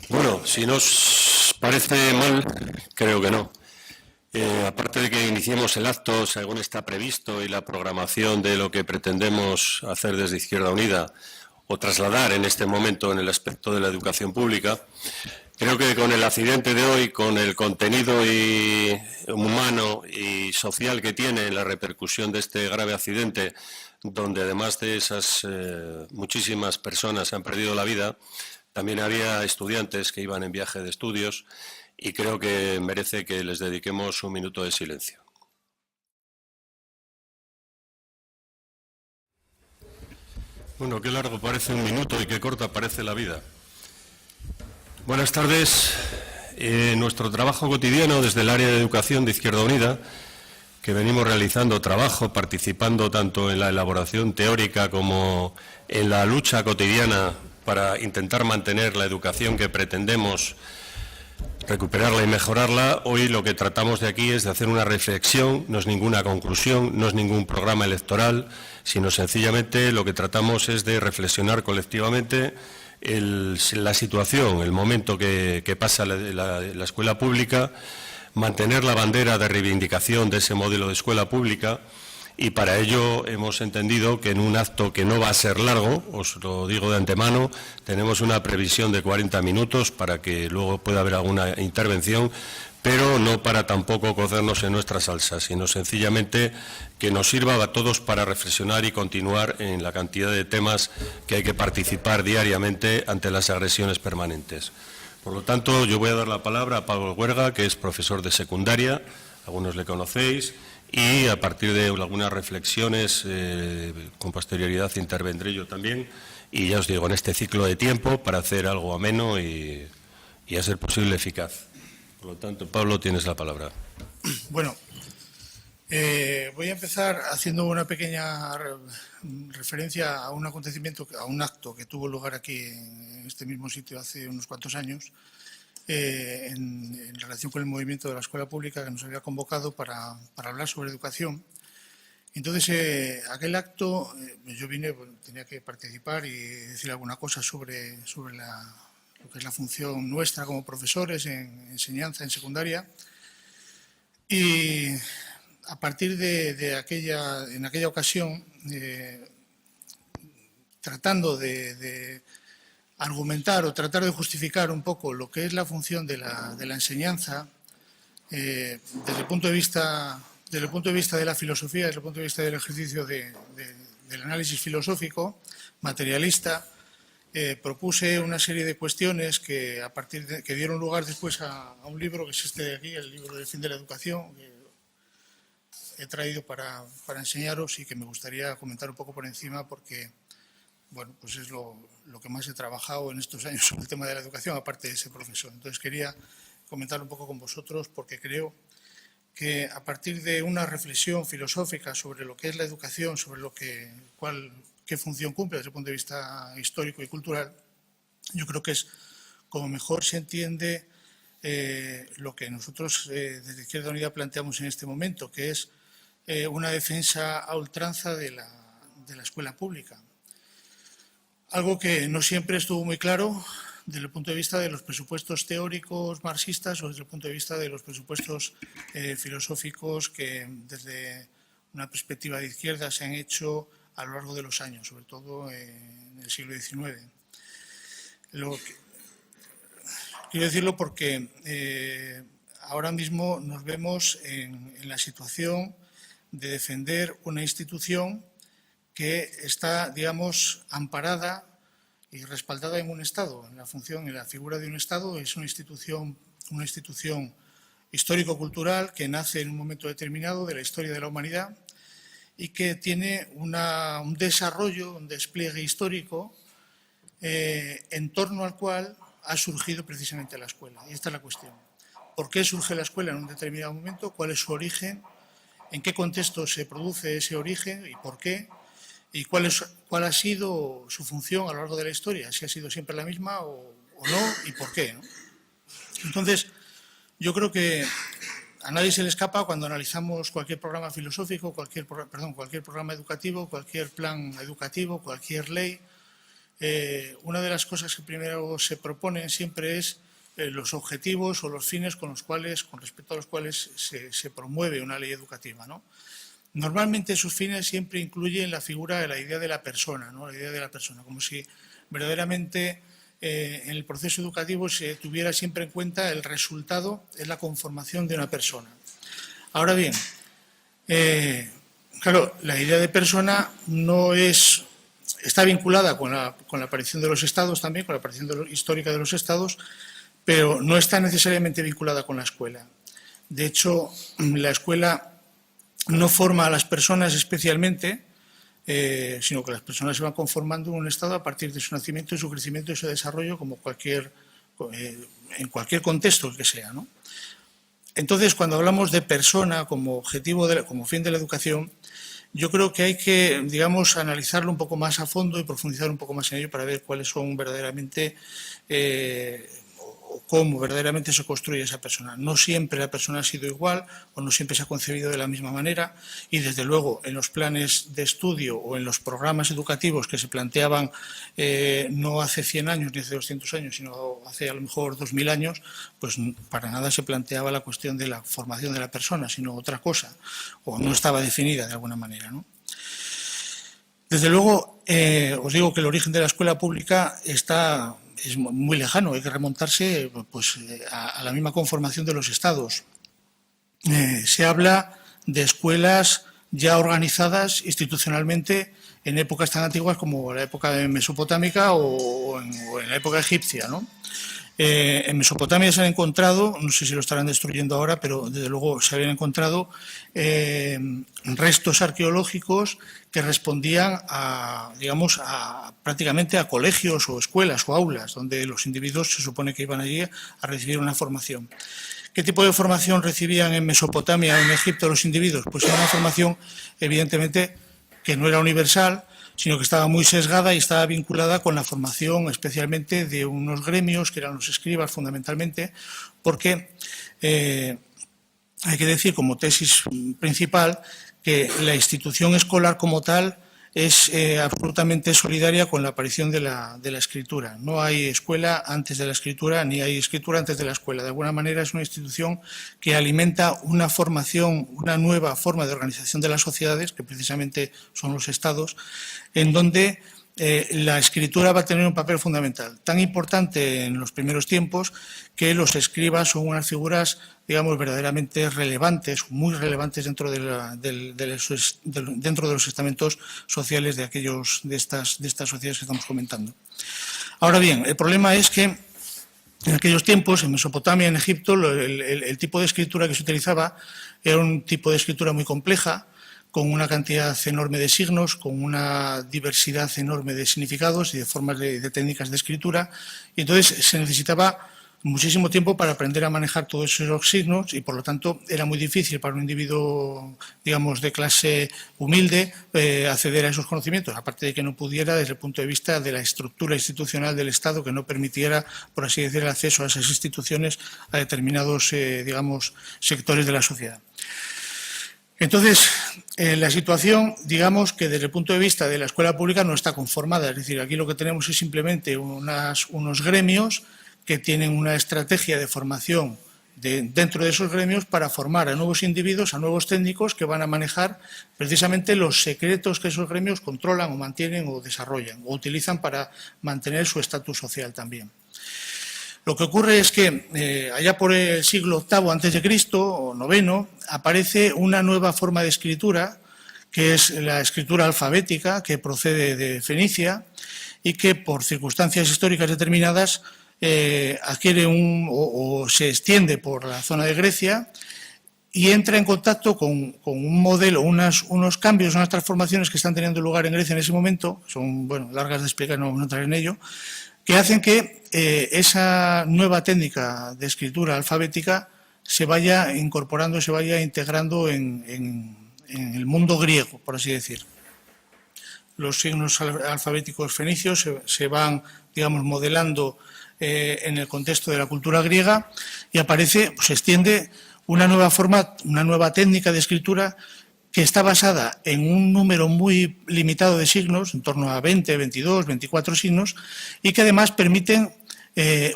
Bueno, si nos parece mal, creo que no. Aparte de que iniciemos el acto, según está previsto, y la programación de lo que pretendemos hacer desde Izquierda Unida o trasladar en este momento en el aspecto de la educación pública, creo que con el accidente de hoy, con el contenido humano y social que tiene la repercusión de este grave accidente, donde además de esas muchísimas personas han perdido la vida, también había estudiantes que iban en viaje de estudios y creo que merece que les dediquemos un minuto de silencio. Bueno, qué largo parece un minuto y qué corta parece la vida. Buenas tardes. Nuestro trabajo cotidiano desde el área de educación de Izquierda Unida, que venimos realizando trabajo, participando tanto en la elaboración teórica como en la lucha cotidiana para intentar mantener la educación que pretendemos recuperarla y mejorarla. Hoy lo que tratamos de aquí es de hacer una reflexión, no es ninguna conclusión, no es ningún programa electoral, sino sencillamente lo que tratamos es de reflexionar colectivamente la situación, el momento que pasa la escuela pública, mantener la bandera de reivindicación de ese modelo de escuela pública. Y para ello hemos entendido que en un acto que no va a ser largo, os lo digo de antemano, tenemos una previsión de 40 minutos para que luego pueda haber alguna intervención, pero no para tampoco cocernos en nuestra salsa, sino sencillamente que nos sirva a todos para reflexionar y continuar en la cantidad de temas que hay que participar diariamente ante las agresiones permanentes. Por lo tanto, yo voy a dar la palabra a Pablo Huerga, que es profesor de secundaria, algunos le conocéis, y a partir de algunas reflexiones, con posterioridad intervendré yo también, y ya os digo, en este ciclo de tiempo para hacer algo ameno y a ser posible eficaz. Por lo tanto, Pablo, tienes la palabra. Bueno, voy a empezar haciendo una pequeña referencia a un acontecimiento, a un acto que tuvo lugar aquí en este mismo sitio hace unos cuantos años, en relación con el movimiento de la escuela pública que nos había convocado para hablar sobre educación. Entonces, aquel acto, yo vine, tenía que participar y decir alguna cosa sobre lo que es la función nuestra como profesores en enseñanza en secundaria. Y a partir en aquella ocasión, tratando de argumentar o tratar de justificar un poco lo que es la función de la enseñanza, desde el punto de vista de la filosofía, desde el punto de vista del ejercicio del análisis filosófico, materialista, propuse una serie de cuestiones que que dieron lugar después a un libro que es este de aquí, el libro del fin de la educación, que he traído para enseñaros y que me gustaría comentar un poco por encima porque, bueno, pues es lo que más he trabajado en estos años sobre el tema de la educación, aparte de ser profesor. Entonces quería comentar un poco con vosotros porque creo que a partir de una reflexión filosófica sobre lo que es la educación, sobre qué función cumple desde el punto de vista histórico y cultural, yo creo que es como mejor se entiende lo que nosotros desde Izquierda Unida planteamos en este momento, que es una defensa a ultranza de la escuela pública. Algo que no siempre estuvo muy claro desde el punto de vista de los presupuestos teóricos marxistas o desde el punto de vista de los presupuestos filosóficos que desde una perspectiva de izquierda se han hecho a lo largo de los años, sobre todo en el siglo XIX. Quiero decirlo porque ahora mismo nos vemos en la situación de defender una institución que está, digamos, amparada y respaldada en un Estado. En la función, en la figura de un Estado es una institución histórico-cultural que nace en un momento determinado de la historia de la humanidad y que tiene un desarrollo, un despliegue histórico en torno al cual ha surgido precisamente la escuela. Y esta es la cuestión. ¿Por qué surge la escuela en un determinado momento? ¿Cuál es su origen? ¿En qué contexto se produce ese origen y por qué? ¿Y cuál ha sido su función a lo largo de la historia? ¿Si ha sido siempre la misma o no? ¿Y por qué? ¿No? Entonces, yo creo que a nadie se le escapa cuando analizamos cualquier programa filosófico, cualquier programa educativo, cualquier plan educativo, cualquier ley, una de las cosas que primero se proponen siempre es los objetivos o los fines con respecto a los cuales se promueve una ley educativa, ¿no? Normalmente esos fines siempre incluyen la figura de la idea de la persona, ¿no? La idea de la persona, como si verdaderamente en el proceso educativo se tuviera siempre en cuenta el resultado, es la conformación de una persona. Ahora bien, claro, la idea de persona está vinculada con la aparición de los estados también, con la aparición histórica de los estados, pero no está necesariamente vinculada con la escuela. De hecho, la escuela no forma a las personas especialmente, sino que las personas se van conformando en un estado a partir de su nacimiento, su crecimiento y su desarrollo, como en cualquier contexto que sea, ¿no? Entonces, cuando hablamos de persona como objetivo, como fin de la educación, yo creo que hay que, digamos, analizarlo un poco más a fondo y profundizar un poco más en ello para ver cuáles son verdaderamente cómo verdaderamente se construye esa persona. No siempre la persona ha sido igual o no siempre se ha concebido de la misma manera y, desde luego, en los planes de estudio o en los programas educativos que se planteaban no hace 100 años ni hace 200 años, sino hace a lo mejor 2000 años, pues para nada se planteaba la cuestión de la formación de la persona, sino otra cosa, o no estaba definida de alguna manera, ¿no? Desde luego, os digo que el origen de la escuela pública es muy lejano, hay que remontarse pues, a la misma conformación de los estados. Se habla de escuelas ya organizadas institucionalmente en épocas tan antiguas como la época mesopotámica o en la época egipcia, ¿no? En Mesopotamia se han encontrado, no sé si lo estarán destruyendo ahora, pero desde luego se habían encontrado restos arqueológicos que respondían prácticamente a colegios o escuelas o aulas, donde los individuos se supone que iban allí a recibir una formación. ¿Qué tipo de formación recibían en Mesopotamia o en Egipto los individuos? Pues era una formación, evidentemente, que no era universal, sino que estaba muy sesgada y estaba vinculada con la formación especialmente de unos gremios, que eran los escribas fundamentalmente, porque hay que decir como tesis principal que la institución escolar como tal es absolutamente solidaria con la aparición de la escritura. No hay escuela antes de la escritura, ni hay escritura antes de la escuela. De alguna manera es una institución que alimenta una formación, una nueva forma de organización de las sociedades, que precisamente son los estados, en donde la escritura va a tener un papel fundamental, tan importante en los primeros tiempos que los escribas son unas figuras, digamos, verdaderamente relevantes, muy relevantes dentro de los estamentos sociales de estas sociedades que estamos comentando. Ahora bien, el problema es que en aquellos tiempos, en Mesopotamia, en Egipto, el tipo de escritura que se utilizaba era un tipo de escritura muy compleja, con una cantidad enorme de signos, con una diversidad enorme de significados y de formas de técnicas de escritura. Y entonces se necesitaba muchísimo tiempo para aprender a manejar todos esos signos y, por lo tanto, era muy difícil para un individuo, digamos, de clase humilde acceder a esos conocimientos, aparte de que no pudiera, desde el punto de vista de la estructura institucional del Estado, que no permitiera, por así decir, el acceso a esas instituciones a determinados, digamos, sectores de la sociedad. Entonces, la situación, digamos, que desde el punto de vista de la escuela pública no está conformada. Es decir, aquí lo que tenemos es simplemente unos gremios que tienen una estrategia de formación dentro de esos gremios para formar a nuevos individuos, a nuevos técnicos que van a manejar precisamente los secretos que esos gremios controlan o mantienen o desarrollan o utilizan para mantener su estatus social también. Lo que ocurre es que allá por el siglo VIII a.C. o IX aparece una nueva forma de escritura, que es la escritura alfabética, que procede de Fenicia y que por circunstancias históricas determinadas adquiere o se extiende por la zona de Grecia y entra en contacto con un modelo, unos cambios, unas transformaciones que están teniendo lugar en Grecia en ese momento, son largas de explicar, no entrar en ello, que hacen que esa nueva técnica de escritura alfabética se vaya incorporando, se vaya integrando en el mundo griego, por así decir. Los signos alfabéticos fenicios se van, digamos, modelando en el contexto de la cultura griega y aparece, se extiende una nueva forma, una nueva técnica de escritura que está basada en un número muy limitado de signos, en torno a 20, 22, 24 signos, y que además permiten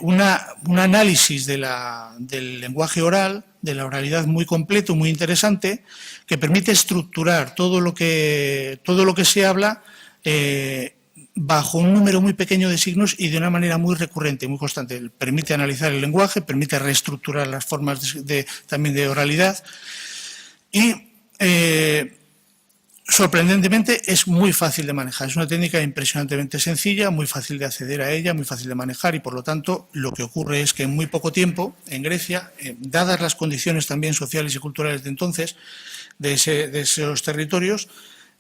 un análisis del lenguaje oral, de la oralidad muy completo, muy interesante, que permite estructurar todo lo que se habla bajo un número muy pequeño de signos y de una manera muy recurrente, muy constante. Permite analizar el lenguaje, permite reestructurar las formas también de oralidad y sorprendentemente es muy fácil de manejar. Es una técnica impresionantemente sencilla, muy fácil de acceder a ella, muy fácil de manejar y por lo tanto lo que ocurre es que en muy poco tiempo en Grecia, dadas las condiciones también sociales y culturales de entonces de esos territorios,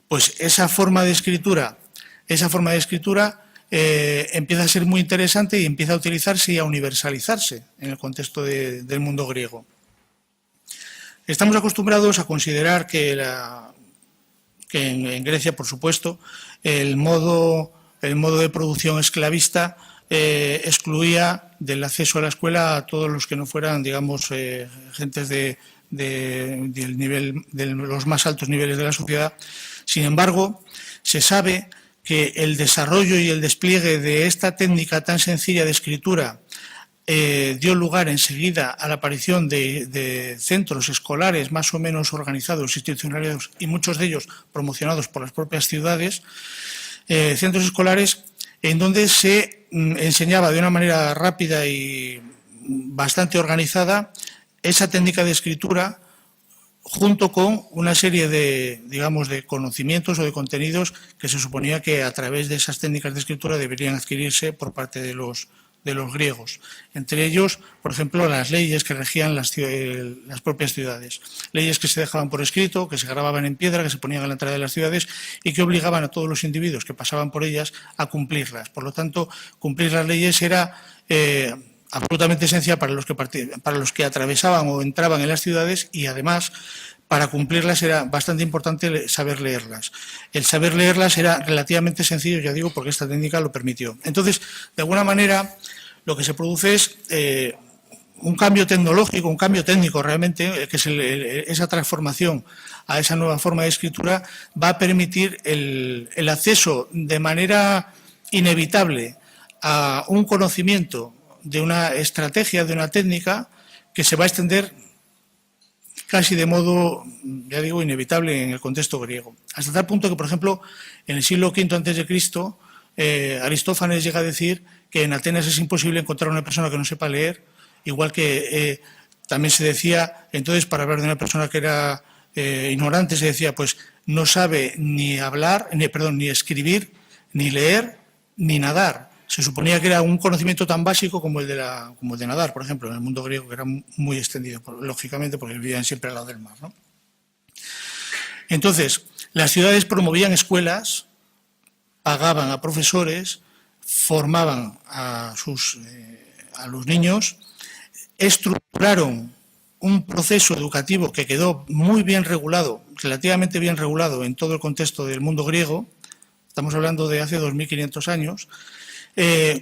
pues esa forma de escritura empieza a ser muy interesante y empieza a utilizarse y a universalizarse en el contexto del mundo griego. Estamos acostumbrados a considerar que en Grecia, por supuesto, el modo de producción esclavista excluía del acceso a la escuela a todos los que no fueran, digamos, gentes de los más altos niveles de la sociedad. Sin embargo, se sabe que el desarrollo y el despliegue de esta técnica tan sencilla de escritura dio lugar enseguida a la aparición de centros escolares más o menos organizados, institucionalizados y muchos de ellos promocionados por las propias ciudades, centros escolares en donde se enseñaba de una manera rápida y bastante organizada esa técnica de escritura junto con una serie de, digamos, de conocimientos o de contenidos que se suponía que a través de esas técnicas de escritura deberían adquirirse por parte de los griegos. Entre ellos, por ejemplo, las leyes que regían las propias ciudades. Leyes que se dejaban por escrito, que se grababan en piedra, que se ponían a la entrada de las ciudades y que obligaban a todos los individuos que pasaban por ellas a cumplirlas. Por lo tanto, cumplir las leyes era absolutamente esencial para los que atravesaban o entraban en las ciudades y además para cumplirlas era bastante importante saber leerlas. El saber leerlas era relativamente sencillo, ya digo, porque esta técnica lo permitió. Entonces, de alguna manera, lo que se produce es un cambio tecnológico, un cambio técnico realmente, que es esa transformación a esa nueva forma de escritura, va a permitir el acceso de manera inevitable a un conocimiento de una estrategia, de una técnica que se va a extender casi de modo, ya digo, inevitable en el contexto griego. Hasta tal punto que, por ejemplo, en el siglo V a.C., Aristófanes llega a decir que en Atenas es imposible encontrar una persona que no sepa leer, igual que también se decía, entonces, para hablar de una persona que era ignorante, se decía, pues no sabe ni hablar, ni escribir, ni leer, ni nadar. Se suponía que era un conocimiento tan básico como el de nadar, por ejemplo, en el mundo griego, que era muy extendido, lógicamente, porque vivían siempre al lado del mar, ¿no? Entonces, las ciudades promovían escuelas, pagaban a profesores, formaban a los niños, estructuraron un proceso educativo que quedó muy bien regulado, relativamente bien regulado en todo el contexto del mundo griego, estamos hablando de hace 2500 años,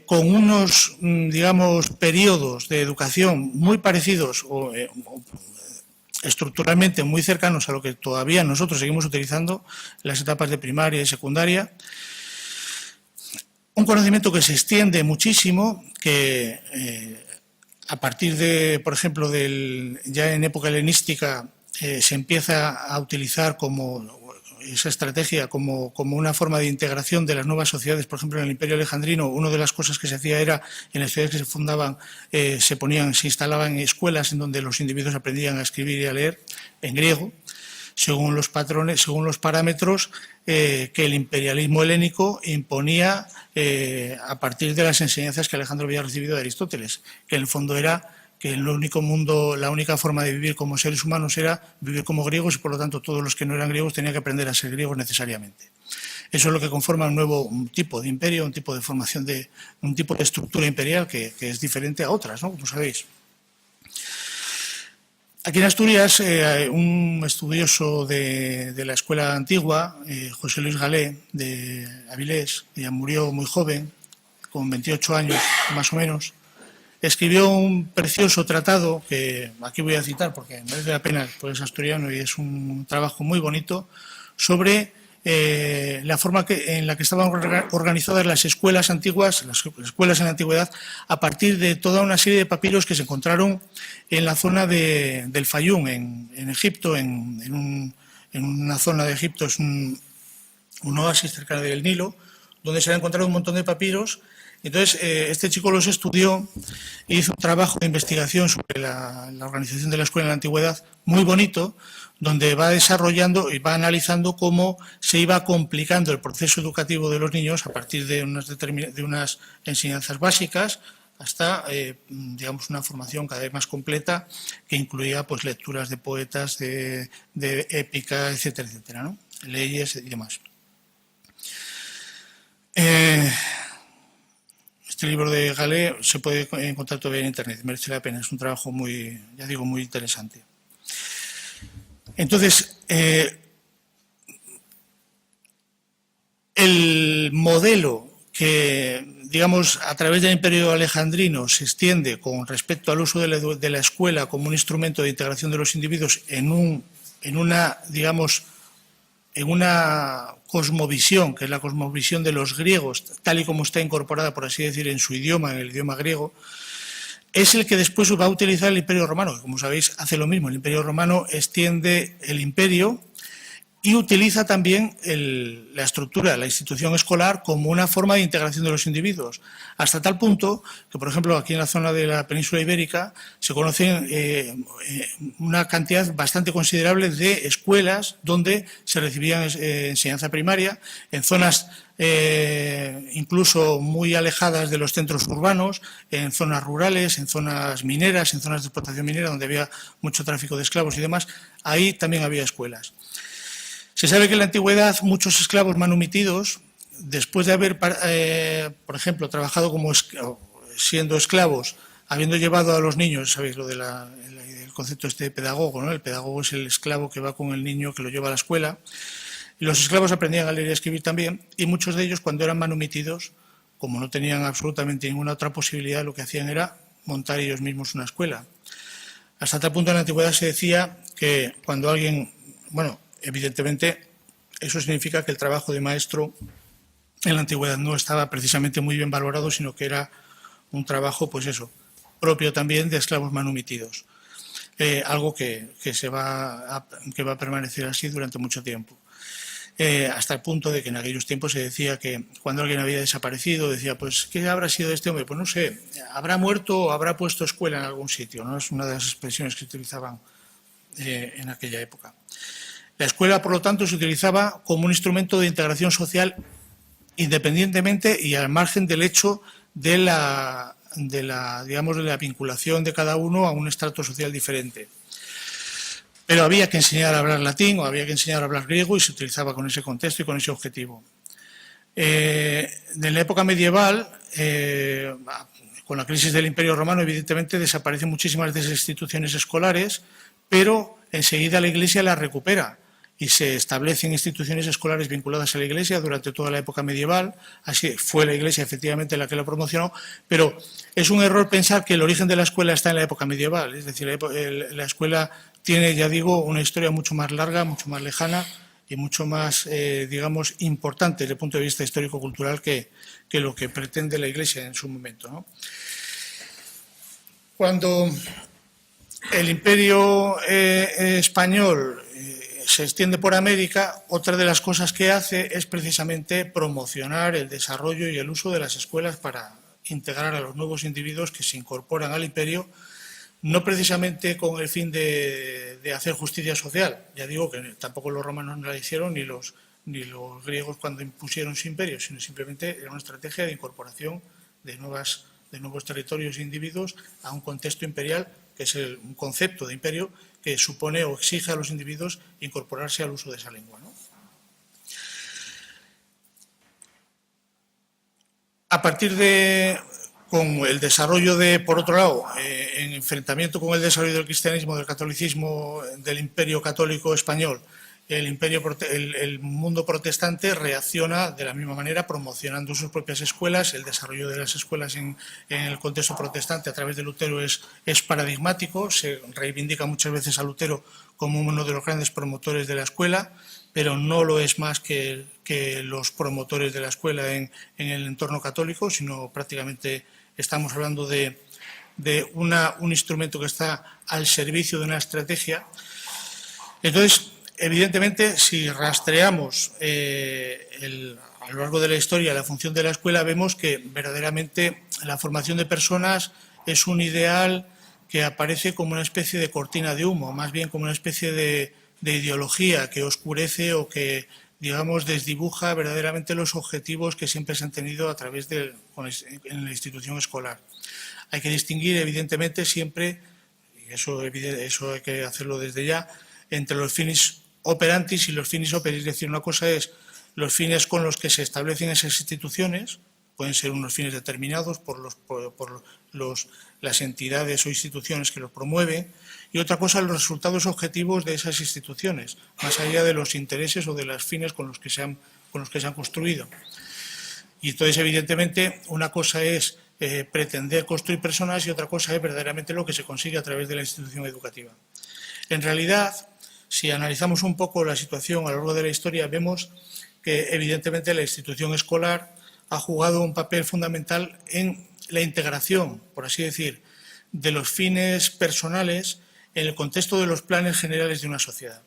con unos, digamos, periodos de educación muy parecidos o estructuralmente muy cercanos a lo que todavía nosotros seguimos utilizando en las etapas de primaria y secundaria. Un conocimiento que se extiende muchísimo, que a partir de, por ejemplo, ya en época helenística se empieza a utilizar como esa estrategia como una forma de integración de las nuevas sociedades. Por ejemplo, en el Imperio Alejandrino, una de las cosas que se hacía era, en las ciudades que se fundaban, se instalaban escuelas en donde los individuos aprendían a escribir y a leer en griego, según los parámetros que el imperialismo helénico imponía a partir de las enseñanzas que Alejandro había recibido de Aristóteles, que en el fondo era que el único mundo, la única forma de vivir como seres humanos era vivir como griegos y por lo tanto todos los que no eran griegos tenían que aprender a ser griegos necesariamente. Eso es lo que conforma un tipo de imperio, un tipo de formación, un tipo de estructura imperial que es diferente a otras, ¿no? Como sabéis. Aquí en Asturias, un estudioso de la escuela antigua, José Luis Galé, de Avilés, ya murió muy joven, con 28 años más o menos, escribió un precioso tratado, que aquí voy a citar porque merece la pena, porque es asturiano y es un trabajo muy bonito, sobre la forma en la que estaban organizadas las escuelas antiguas, las escuelas en la antigüedad, a partir de toda una serie de papiros que se encontraron en la zona del Fayum, en Egipto, en una zona de Egipto, es un oasis cerca del Nilo, donde se han encontrado un montón de papiros. Entonces, este chico los estudió e hizo un trabajo de investigación sobre la organización de la escuela en la antigüedad muy bonito, donde va desarrollando y va analizando cómo se iba complicando el proceso educativo de los niños a partir de unas enseñanzas básicas hasta, digamos, una formación cada vez más completa que incluía pues, lecturas de poetas, de épica, etcétera, etcétera, ¿no? Leyes y demás. Este libro de Galé se puede encontrar todavía en Internet, merece la pena, es un trabajo muy, ya digo, muy interesante. Entonces, el modelo que, digamos, a través del Imperio Alejandrino se extiende con respecto al uso de la escuela como un instrumento de integración de los individuos en una, digamos, en una cosmovisión, que es la cosmovisión de los griegos, tal y como está incorporada, por así decir, en su idioma, en el idioma griego, es el que después va a utilizar el Imperio Romano, que como sabéis hace lo mismo. El Imperio Romano extiende el imperio y utiliza también la estructura, la institución escolar como una forma de integración de los individuos, hasta tal punto que, por ejemplo, aquí en la zona de la península ibérica se conocen una cantidad bastante considerable de escuelas donde se recibían enseñanza primaria, en zonas incluso muy alejadas de los centros urbanos, en zonas rurales, en zonas mineras, en zonas de explotación minera donde había mucho tráfico de esclavos y demás, ahí también había escuelas. Se sabe que en la antigüedad muchos esclavos manumitidos, después de haber, por ejemplo, trabajado siendo esclavos, habiendo llevado a los niños, sabéis lo del concepto este de pedagogo, ¿no? El pedagogo es el esclavo que va con el niño, que lo lleva a la escuela, y los esclavos aprendían a leer y a escribir también, y muchos de ellos cuando eran manumitidos, como no tenían absolutamente ninguna otra posibilidad, lo que hacían era montar ellos mismos una escuela. Hasta tal punto en la antigüedad se decía que cuando alguien, bueno, evidentemente, eso significa que el trabajo de maestro en la antigüedad no estaba precisamente muy bien valorado, sino que era un trabajo, pues eso, propio también de esclavos manumitidos. Algo que va a permanecer así durante mucho tiempo. Hasta el punto de que en aquellos tiempos se decía que cuando alguien había desaparecido, decía, pues, ¿qué habrá sido de este hombre? Pues no sé, habrá muerto o habrá puesto escuela en algún sitio, ¿no? Es una de las expresiones que se utilizaban en aquella época. La escuela, por lo tanto, se utilizaba como un instrumento de integración social independientemente y al margen del hecho de la vinculación de cada uno a un estrato social diferente. Pero había que enseñar a hablar latín o había que enseñar a hablar griego y se utilizaba con ese contexto y con ese objetivo. En la época medieval, con la crisis del Imperio Romano, evidentemente desaparecen muchísimas de esas instituciones escolares, pero enseguida la Iglesia las recupera y se establecen instituciones escolares vinculadas a la Iglesia durante toda la época medieval. Así fue la Iglesia efectivamente la que la promocionó, pero es un error pensar que el origen de la escuela está en la época medieval. Es decir, la escuela tiene, ya digo, una historia mucho más larga, mucho más lejana y mucho más, digamos, importante desde el punto de vista histórico-cultural que lo que pretende la Iglesia en su momento, ¿no? Cuando el Imperio español se extiende por América, otra de las cosas que hace es precisamente promocionar el desarrollo y el uso de las escuelas para integrar a los nuevos individuos que se incorporan al imperio, no precisamente con el fin de hacer justicia social. Ya digo que tampoco los romanos no la hicieron ni los griegos cuando impusieron su imperio, sino simplemente era una estrategia de incorporación de nuevos territorios e individuos a un contexto imperial, que es un concepto de imperio que supone o exige a los individuos incorporarse al uso de esa lengua, ¿no? A partir con el desarrollo por otro lado, en enfrentamiento con el desarrollo del cristianismo, del catolicismo, del imperio católico español el mundo protestante reacciona de la misma manera, promocionando sus propias escuelas. El desarrollo de las escuelas en el contexto protestante a través de Lutero es paradigmático. Se reivindica muchas veces a Lutero como uno de los grandes promotores de la escuela, pero no lo es más que los promotores de la escuela en el entorno católico, sino prácticamente estamos hablando de un instrumento que está al servicio de una estrategia. Entonces, evidentemente, si rastreamos a lo largo de la historia la función de la escuela, vemos que verdaderamente la formación de personas es un ideal que aparece como una especie de cortina de humo, más bien como una especie de ideología que oscurece o que, digamos, desdibuja verdaderamente los objetivos que siempre se han tenido a través en la institución escolar. Hay que distinguir, evidentemente, siempre, y eso hay que hacerlo desde ya, entre los finis operantis y los finis operis. Es decir, una cosa es los fines con los que se establecen esas instituciones, pueden ser unos fines determinados por las entidades o instituciones que los promueven, y otra cosa los resultados objetivos de esas instituciones, más allá de los intereses o de los fines con los que se han construido. Y entonces, evidentemente, una cosa es pretender construir personas y otra cosa es verdaderamente lo que se consigue a través de la institución educativa. En realidad, si analizamos un poco la situación a lo largo de la historia, vemos que evidentemente la institución escolar ha jugado un papel fundamental en la integración, por así decir, de los fines personales en el contexto de los planes generales de una sociedad.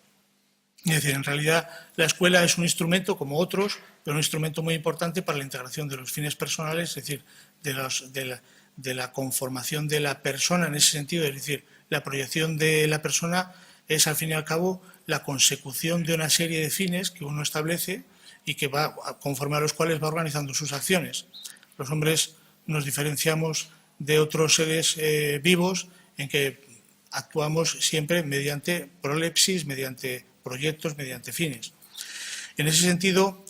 Es decir, en realidad la escuela es un instrumento como otros, pero un instrumento muy importante para la integración de los fines personales, es decir, de la conformación de la persona en ese sentido, es decir, la proyección de la persona es al fin y al cabo la consecución de una serie de fines que uno establece y que va conforme a los cuales va organizando sus acciones. Los hombres nos diferenciamos de otros seres vivos en que actuamos siempre mediante prolepsis, mediante proyectos, mediante fines. En ese sentido,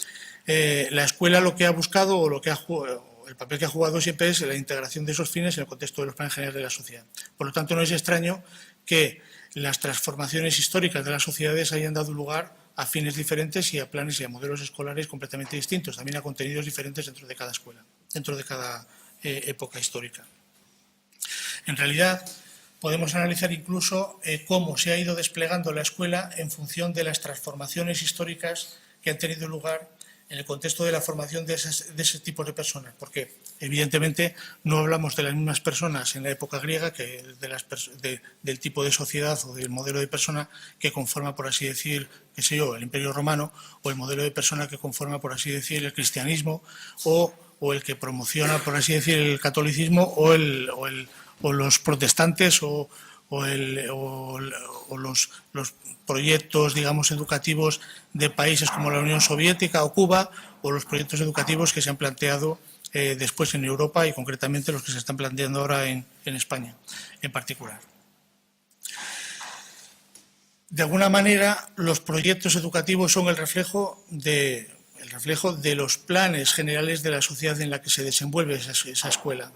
la escuela lo que ha buscado o el papel que ha jugado siempre es la integración de esos fines en el contexto de los planes generales de la sociedad. Por lo tanto, no es extraño que las transformaciones históricas de las sociedades hayan dado lugar a fines diferentes y a planes y a modelos escolares completamente distintos, también a contenidos diferentes dentro de cada escuela, dentro de cada época histórica. En realidad, podemos analizar incluso cómo se ha ido desplegando la escuela en función de las transformaciones históricas que han tenido lugar en el contexto de la formación de ese tipo de personas, porque evidentemente no hablamos de las mismas personas en la época griega que del tipo de sociedad o del modelo de persona que conforma, por así decir, qué sé yo, el Imperio Romano, o el modelo de persona que conforma, por así decir, el cristianismo, o el que promociona, por así decir, el catolicismo, o los protestantes, o los proyectos, digamos, educativos de países como la Unión Soviética o Cuba, o los proyectos educativos que se han planteado después en Europa y concretamente los que se están planteando ahora en España en particular. De alguna manera, los proyectos educativos son el reflejo de los planes generales de la sociedad en la que se desenvuelve esa escuela.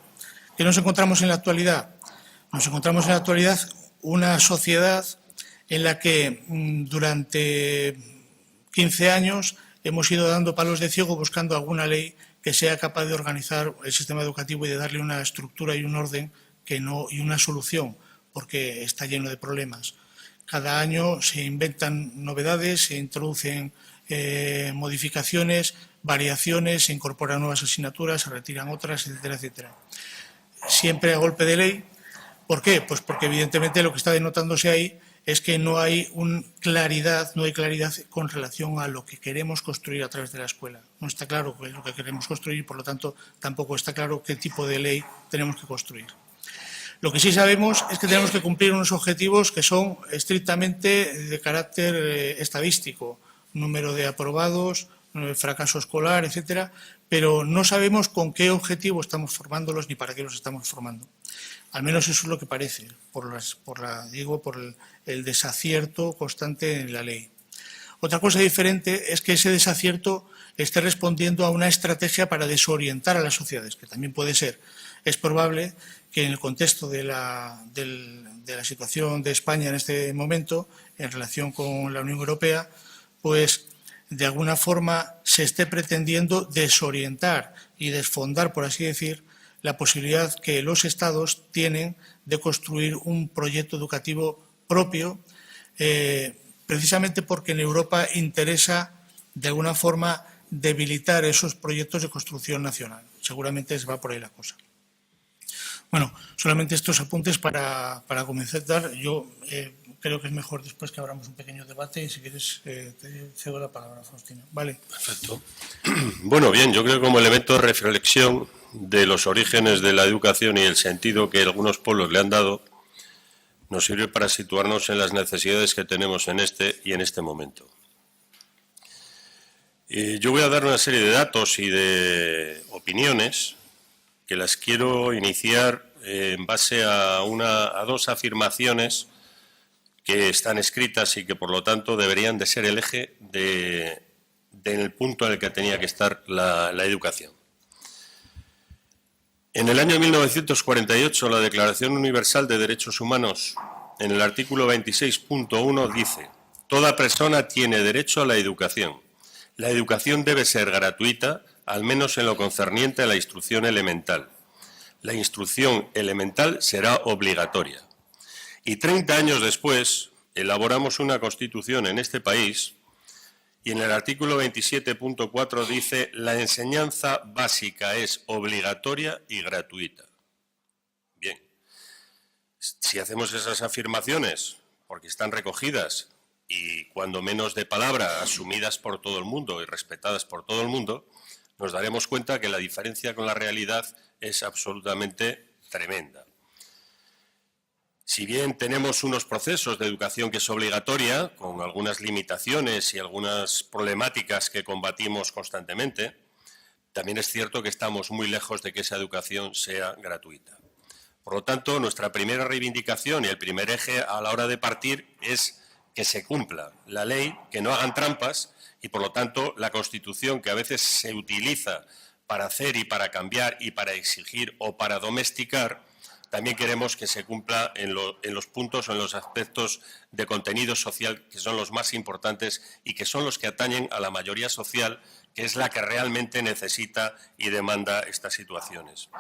¿Qué nos encontramos en la actualidad? Nos encontramos en la actualidad una sociedad en la que durante 15 años hemos ido dando palos de ciego buscando alguna ley que sea capaz de organizar el sistema educativo y de darle una estructura y un orden y una solución, porque está lleno de problemas. Cada año se inventan novedades, se introducen modificaciones, variaciones, se incorporan nuevas asignaturas, se retiran otras, etcétera, etcétera. Siempre a golpe de ley. ¿Por qué? Pues porque evidentemente lo que está denotándose ahí es que no hay claridad con relación a lo que queremos construir a través de la escuela. No está claro qué es lo que queremos construir y, por lo tanto, tampoco está claro qué tipo de ley tenemos que construir. Lo que sí sabemos es que tenemos que cumplir unos objetivos que son estrictamente de carácter estadístico, número de aprobados, fracaso escolar, etcétera, pero no sabemos con qué objetivo estamos formándolos ni para qué los estamos formando. Al menos eso es lo que parece, por el desacierto constante en la ley. Otra cosa diferente es que ese desacierto esté respondiendo a una estrategia para desorientar a las sociedades, que también puede ser. Es probable que en el contexto de la situación de España en este momento, en relación con la Unión Europea, pues de alguna forma se esté pretendiendo desorientar y desfondar, por así decir, la posibilidad que los Estados tienen de construir un proyecto educativo propio, precisamente porque en Europa interesa de alguna forma debilitar esos proyectos de construcción nacional. Seguramente va por ahí la cosa. Bueno, solamente estos apuntes para comenzar. Yo creo que es mejor después que abramos un pequeño debate y si quieres te cedo la palabra, Faustino. Vale. Perfecto. Bueno, bien, yo creo que como elemento de reflexión de los orígenes de la educación y el sentido que algunos pueblos le han dado, nos sirve para situarnos en las necesidades que tenemos en este y en este momento. Yo voy a dar una serie de datos y de opiniones que las quiero iniciar en base a dos afirmaciones que están escritas y que, por lo tanto, deberían de ser el eje del punto en el que tenía que estar la educación. En el año 1948, la Declaración Universal de Derechos Humanos, en el artículo 26.1, dice: «Toda persona tiene derecho a la educación. La educación debe ser gratuita, al menos en lo concerniente a la instrucción elemental. La instrucción elemental será obligatoria». Y 30 años después, elaboramos una Constitución en este país y en el artículo 27.4 dice: «La enseñanza básica es obligatoria y gratuita». Bien, si hacemos esas afirmaciones, porque están recogidas y cuando menos de palabra, asumidas por todo el mundo y respetadas por todo el mundo, nos daremos cuenta que la diferencia con la realidad es absolutamente tremenda. Si bien tenemos unos procesos de educación que es obligatoria, con algunas limitaciones y algunas problemáticas que combatimos constantemente, también es cierto que estamos muy lejos de que esa educación sea gratuita. Por lo tanto, nuestra primera reivindicación y el primer eje a la hora de partir es que se cumpla la ley, que no hagan trampas y, por lo tanto, la Constitución, que a veces se utiliza para hacer y para cambiar y para exigir o para domesticar, también queremos que se cumpla en los puntos o en los aspectos de contenido social que son los más importantes y que son los que atañen a la mayoría social, que es la que realmente necesita y demanda estas situaciones.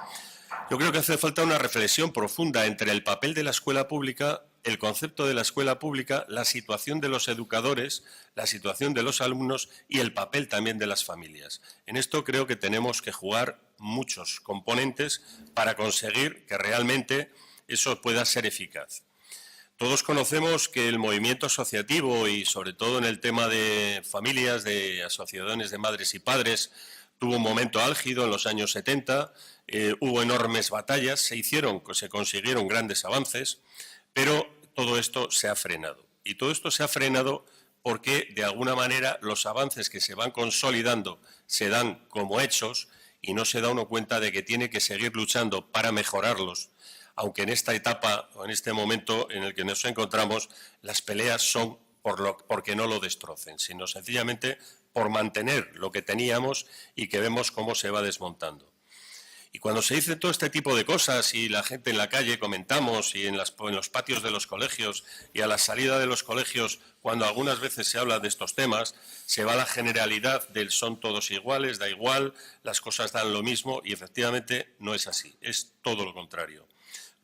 Yo creo que hace falta una reflexión profunda entre el papel de la escuela pública, el concepto de la escuela pública, la situación de los educadores, la situación de los alumnos y el papel también de las familias. En esto creo que tenemos que jugar muchos componentes para conseguir que realmente eso pueda ser eficaz. Todos conocemos que el movimiento asociativo y sobre todo en el tema de familias, de asociaciones de madres y padres, tuvo un momento álgido en los años 70, hubo enormes batallas, se consiguieron grandes avances, pero todo esto se ha frenado. Y todo esto se ha frenado porque, de alguna manera, los avances que se van consolidando se dan como hechos y no se da uno cuenta de que tiene que seguir luchando para mejorarlos, aunque en esta etapa o en este momento en el que nos encontramos, las peleas son porque no lo destrocen, sino sencillamente por mantener lo que teníamos y que vemos cómo se va desmontando. Y cuando se dice todo este tipo de cosas y la gente en la calle comentamos y en los patios de los colegios y a la salida de los colegios, cuando algunas veces se habla de estos temas, se va a la generalidad del son todos iguales, da igual, las cosas dan lo mismo y efectivamente no es así, es todo lo contrario.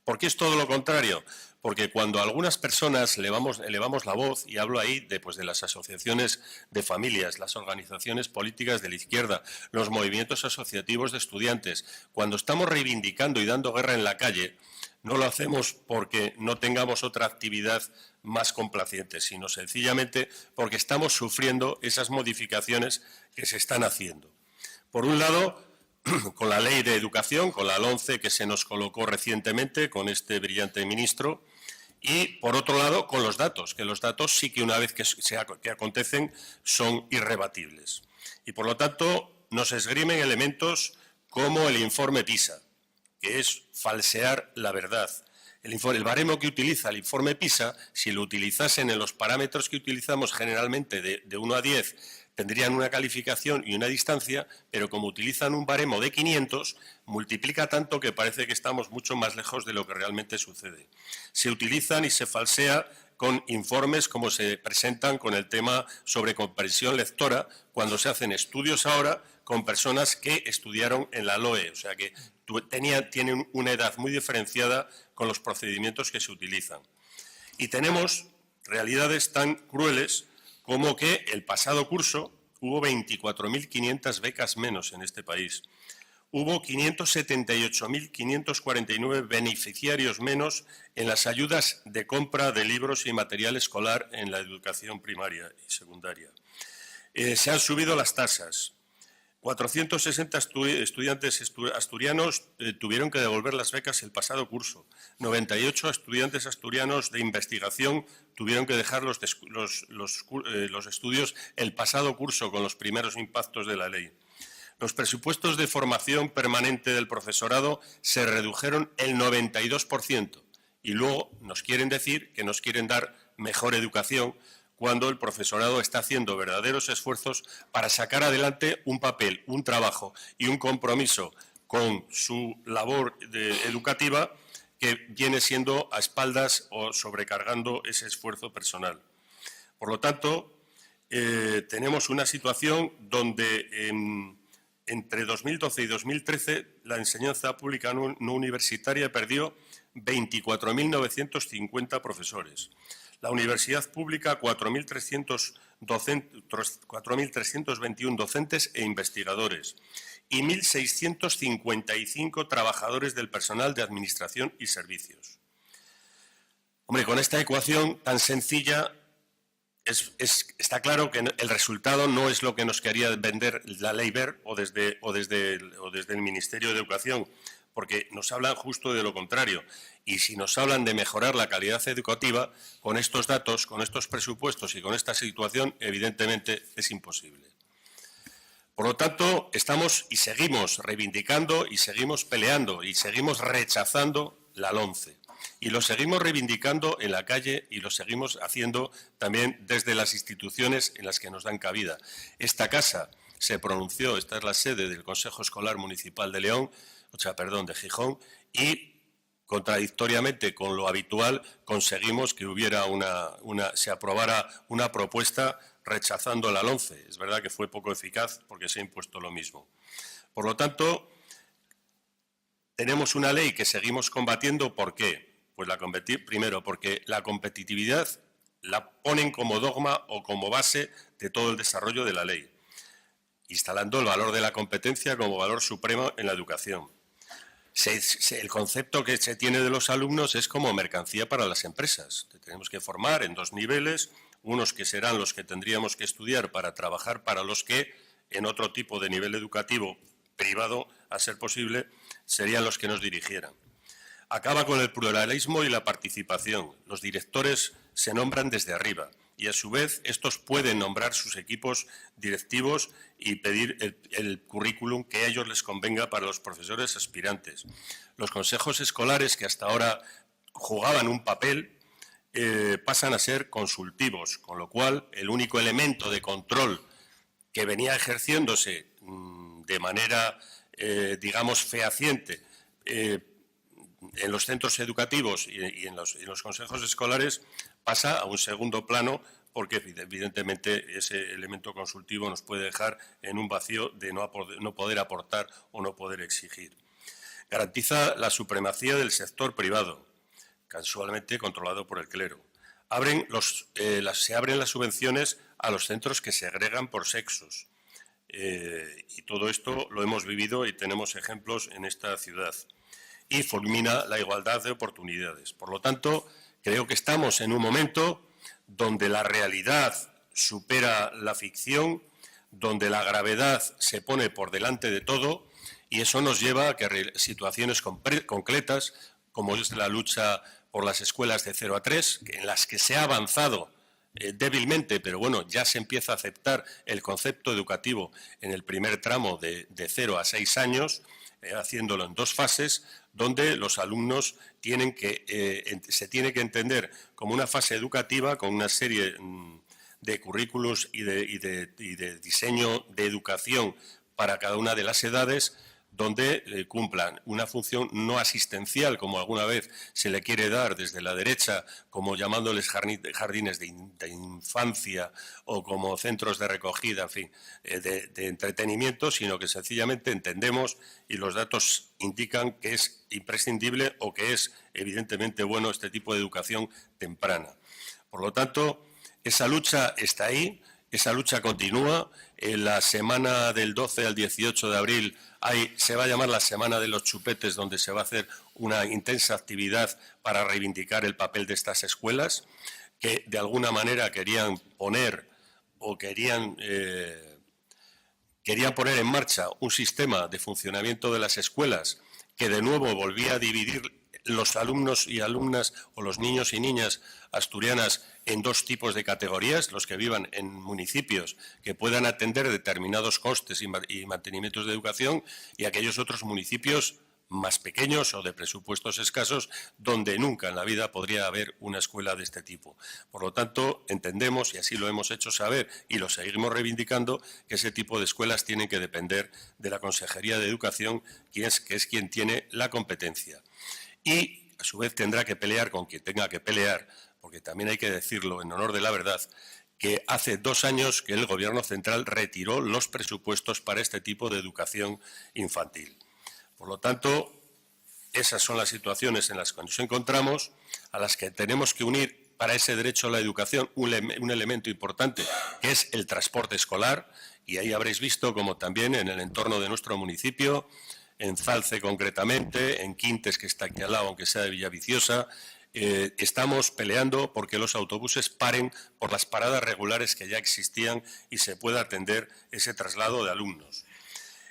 ¿Por qué es todo lo contrario? Porque cuando a algunas personas elevamos la voz, y hablo ahí de las asociaciones de familias, las organizaciones políticas de la izquierda, los movimientos asociativos de estudiantes, cuando estamos reivindicando y dando guerra en la calle, no lo hacemos porque no tengamos otra actividad más complaciente, sino sencillamente porque estamos sufriendo esas modificaciones que se están haciendo. Por un lado, con la ley de educación, con la LOMCE que se nos colocó recientemente con este brillante ministro, y por otro lado con los datos, que los datos sí que una vez que acontecen son irrebatibles. Y por lo tanto nos esgrimen elementos como el informe PISA, que es falsear la verdad. El baremo que utiliza el informe PISA, si lo utilizasen en los parámetros que utilizamos generalmente de 1 a 10, tendrían una calificación y una distancia, pero como utilizan un baremo de 500, multiplica tanto que parece que estamos mucho más lejos de lo que realmente sucede. Se utilizan y se falsea con informes como se presentan con el tema sobre comprensión lectora, cuando se hacen estudios ahora con personas que estudiaron en la LOE, o sea que tienen una edad muy diferenciada con los procedimientos que se utilizan. Y tenemos realidades tan crueles como que el pasado curso hubo 24.500 becas menos en este país. Hubo 578.549 beneficiarios menos en las ayudas de compra de libros y material escolar en la educación primaria y secundaria. Se han subido las tasas. 460 estudiantes asturianos tuvieron que devolver las becas el pasado curso. 98 estudiantes asturianos de investigación tuvieron que dejar los estudios el pasado curso con los primeros impactos de la ley. Los presupuestos de formación permanente del profesorado se redujeron el 92% y luego nos quieren decir que nos quieren dar mejor educación cuando el profesorado está haciendo verdaderos esfuerzos para sacar adelante un papel, un trabajo y un compromiso con su labor educativa que viene siendo a espaldas o sobrecargando ese esfuerzo personal. Por lo tanto, tenemos una situación donde entre 2012 y 2013 la enseñanza pública no universitaria perdió 24.950 profesores. La universidad pública, 4.321 docentes e investigadores y 1.655 trabajadores del personal de administración y servicios. Hombre, con esta ecuación tan sencilla está claro que el resultado no es lo que nos quería vender la ley Wert o desde el Ministerio de Educación, porque nos hablan justo de lo contrario. Y si nos hablan de mejorar la calidad educativa, con estos datos, con estos presupuestos y con esta situación, evidentemente es imposible. Por lo tanto, estamos y seguimos reivindicando y seguimos peleando y seguimos rechazando la LOMCE. Y lo seguimos reivindicando en la calle y lo seguimos haciendo también desde las instituciones en las que nos dan cabida. Esta casa se pronunció, esta es la sede del Consejo Escolar Municipal de de Gijón, y contradictoriamente con lo habitual conseguimos que se aprobara una propuesta rechazando la LOMCE. Es verdad que fue poco eficaz porque se ha impuesto lo mismo. Por lo tanto, tenemos una ley que seguimos combatiendo. ¿Por qué? Pues primero, porque la competitividad la ponen como dogma o como base de todo el desarrollo de la ley, instalando el valor de la competencia como valor supremo en la educación. El concepto que se tiene de los alumnos es como mercancía para las empresas. Tenemos que formar en dos niveles, unos que serán los que tendríamos que estudiar para trabajar para los que, en otro tipo de nivel educativo privado, a ser posible, serían los que nos dirigieran. Acaba con el pluralismo y la participación. Los directores se nombran desde arriba y, a su vez, estos pueden nombrar sus equipos directivos y pedir el currículum que a ellos les convenga para los profesores aspirantes. Los consejos escolares, que hasta ahora jugaban un papel, pasan a ser consultivos, con lo cual el único elemento de control que venía ejerciéndose de manera, digamos, fehaciente en los centros educativos y en los consejos escolares pasa a un segundo plano, porque evidentemente ese elemento consultivo nos puede dejar en un vacío de no poder aportar o no poder exigir. Garantiza la supremacía del sector privado, casualmente controlado por el clero. Se abren las subvenciones a los centros que segregan por sexos. Y todo esto lo hemos vivido y tenemos ejemplos en esta ciudad. Y fulmina la igualdad de oportunidades. Por lo tanto, creo que estamos en un momento donde la realidad supera la ficción, donde la gravedad se pone por delante de todo, y eso nos lleva a que situaciones concretas, como es la lucha por las escuelas de 0 a 3, en las que se ha avanzado débilmente, pero bueno, ya se empieza a aceptar el concepto educativo en el primer tramo de 0 a 6 años, haciéndolo en dos fases, donde los alumnos se tiene que entender como una fase educativa con una serie de currículos y de diseño de educación para cada una de las edades, donde cumplan una función no asistencial, como alguna vez se le quiere dar desde la derecha, como llamándoles jardines de infancia o como centros de recogida, en fin, de entretenimiento, sino que sencillamente entendemos y los datos indican que es imprescindible o que es evidentemente bueno este tipo de educación temprana. Por lo tanto, esa lucha está ahí, esa lucha continúa. En la semana del 12 al 18 de abril se va a llamar la Semana de los Chupetes, donde se va a hacer una intensa actividad para reivindicar el papel de estas escuelas, que de alguna manera querían poner poner en marcha un sistema de funcionamiento de las escuelas que de nuevo volvía a dividir los alumnos y alumnas o los niños y niñas asturianas en dos tipos de categorías, los que vivan en municipios que puedan atender determinados costes y mantenimientos de educación y aquellos otros municipios más pequeños o de presupuestos escasos donde nunca en la vida podría haber una escuela de este tipo. Por lo tanto, entendemos, y así lo hemos hecho saber y lo seguimos reivindicando, que ese tipo de escuelas tienen que depender de la Consejería de Educación, que es quien tiene la competencia. Y, a su vez, tendrá que pelear con quien tenga que pelear, porque también hay que decirlo en honor de la verdad, que hace 2 años que el Gobierno central retiró los presupuestos para este tipo de educación infantil. Por lo tanto, esas son las situaciones en las que nos encontramos, a las que tenemos que unir para ese derecho a la educación un elemento importante, que es el transporte escolar, y ahí habréis visto como también en el entorno de nuestro municipio, en Zalce concretamente, en Quintes, que está aquí al lado, aunque sea de Villaviciosa, estamos peleando porque los autobuses paren por las paradas regulares que ya existían y se pueda atender ese traslado de alumnos.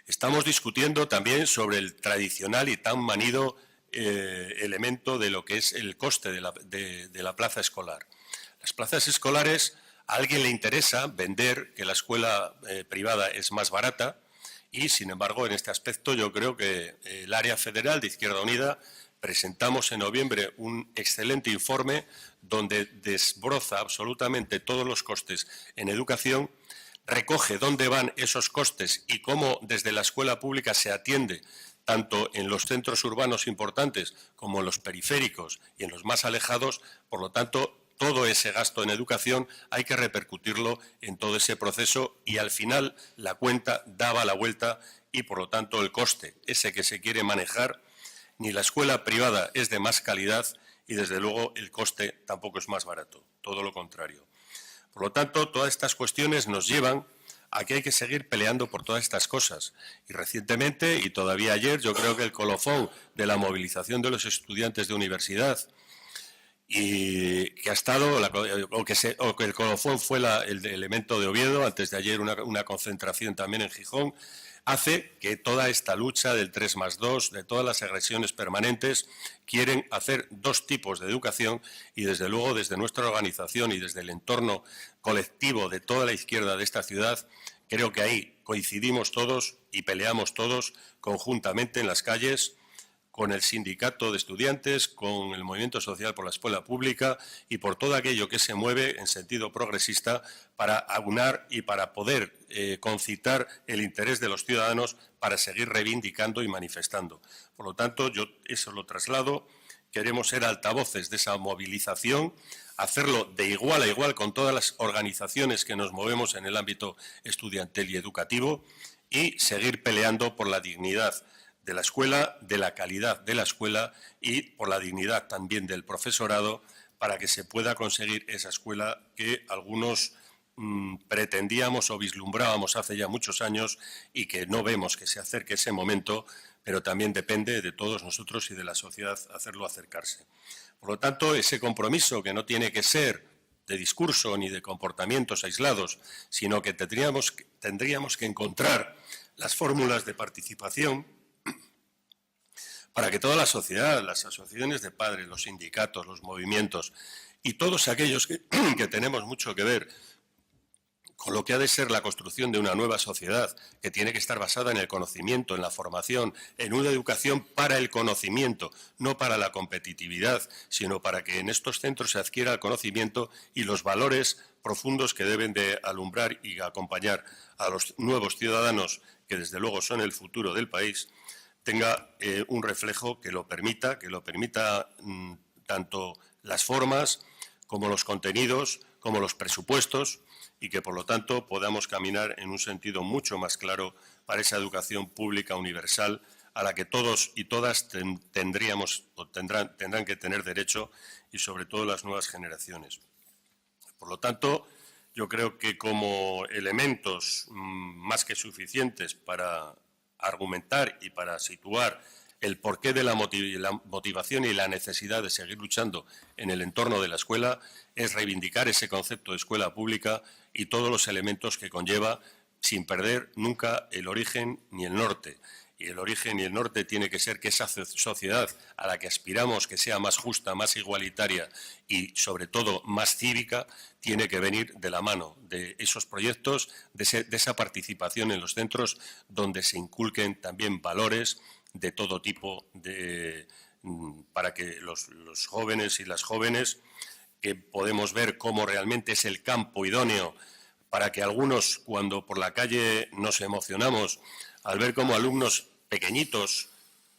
Estamos discutiendo también sobre el tradicional y tan manido elemento de lo que es el coste de la plaza escolar. Las plazas escolares, a alguien le interesa vender que la escuela privada es más barata y, sin embargo, en este aspecto yo creo que el área federal de Izquierda Unida presentamos en noviembre un excelente informe donde desbroza absolutamente todos los costes en educación, recoge dónde van esos costes y cómo desde la escuela pública se atiende tanto en los centros urbanos importantes como en los periféricos y en los más alejados. Por lo tanto, todo ese gasto en educación hay que repercutirlo en todo ese proceso y al final la cuenta daba la vuelta y, por lo tanto, el coste, ese que se quiere manejar, ni la escuela privada es de más calidad y, desde luego, el coste tampoco es más barato, todo lo contrario. Por lo tanto, todas estas cuestiones nos llevan a que hay que seguir peleando por todas estas cosas. Y recientemente, y todavía ayer, yo creo que el colofón de la movilización de los estudiantes de universidad y que ha estado, o que el colofón fue el elemento de Oviedo, antes de ayer una concentración también en Gijón, hace que toda esta lucha del 3+2, de todas las agresiones permanentes, quieren hacer dos tipos de educación y, desde luego, desde nuestra organización y desde el entorno colectivo de toda la izquierda de esta ciudad, creo que ahí coincidimos todos y peleamos todos conjuntamente en las calles, con el sindicato de estudiantes, con el movimiento social por la escuela pública y por todo aquello que se mueve en sentido progresista para aunar y para poder concitar el interés de los ciudadanos para seguir reivindicando y manifestando. Por lo tanto, yo eso lo traslado. Queremos ser altavoces de esa movilización, hacerlo de igual a igual con todas las organizaciones que nos movemos en el ámbito estudiantil y educativo y seguir peleando por la dignidad de la escuela, de la calidad de la escuela y por la dignidad también del profesorado para que se pueda conseguir esa escuela que algunos pretendíamos o vislumbrábamos hace ya muchos años y que no vemos que se acerque ese momento, pero también depende de todos nosotros y de la sociedad hacerlo acercarse. Por lo tanto, ese compromiso que no tiene que ser de discurso ni de comportamientos aislados, sino que tendríamos que encontrar las fórmulas de participación para que toda la sociedad, las asociaciones de padres, los sindicatos, los movimientos y todos aquellos que tenemos mucho que ver con lo que ha de ser la construcción de una nueva sociedad que tiene que estar basada en el conocimiento, en la formación, en una educación para el conocimiento, no para la competitividad, sino para que en estos centros se adquiera el conocimiento y los valores profundos que deben de alumbrar y acompañar a los nuevos ciudadanos, que desde luego son el futuro del país, tenga un reflejo que lo permita tanto las formas como los contenidos, como los presupuestos, y que, por lo tanto, podamos caminar en un sentido mucho más claro para esa educación pública universal a la que todos y todas tendrán que tener derecho, y sobre todo las nuevas generaciones. Por lo tanto, yo creo que como elementos más que suficientes para argumentar y para situar el porqué de la motivación y la necesidad de seguir luchando en el entorno de la escuela es reivindicar ese concepto de escuela pública y todos los elementos que conlleva, sin perder nunca el origen ni el norte. Y el origen y el norte tiene que ser que esa sociedad a la que aspiramos que sea más justa, más igualitaria y, sobre todo, más cívica, tiene que venir de la mano de esos proyectos, de esa participación en los centros donde se inculquen también valores de todo tipo, para que los jóvenes y las jóvenes, que podemos ver cómo realmente es el campo idóneo, para que algunos, cuando por la calle nos emocionamos al ver cómo alumnos pequeñitos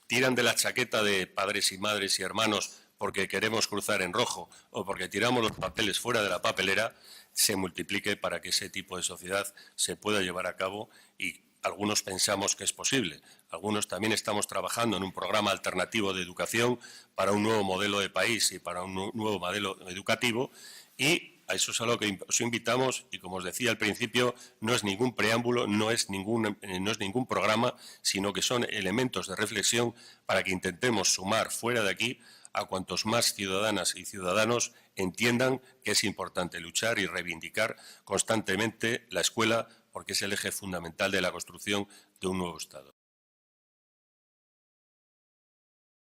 tiran de la chaqueta de padres y madres y hermanos porque queremos cruzar en rojo o porque tiramos los papeles fuera de la papelera, se multiplique para que ese tipo de sociedad se pueda llevar a cabo, y algunos pensamos que es posible. Algunos también estamos trabajando en un programa alternativo de educación para un nuevo modelo de país y para un nuevo modelo educativo, y a eso es a lo que os invitamos, y como os decía al principio, no es ningún preámbulo, no es ningún programa, sino que son elementos de reflexión para que intentemos sumar fuera de aquí a cuantos más ciudadanas y ciudadanos entiendan que es importante luchar y reivindicar constantemente la escuela, porque es el eje fundamental de la construcción de un nuevo Estado.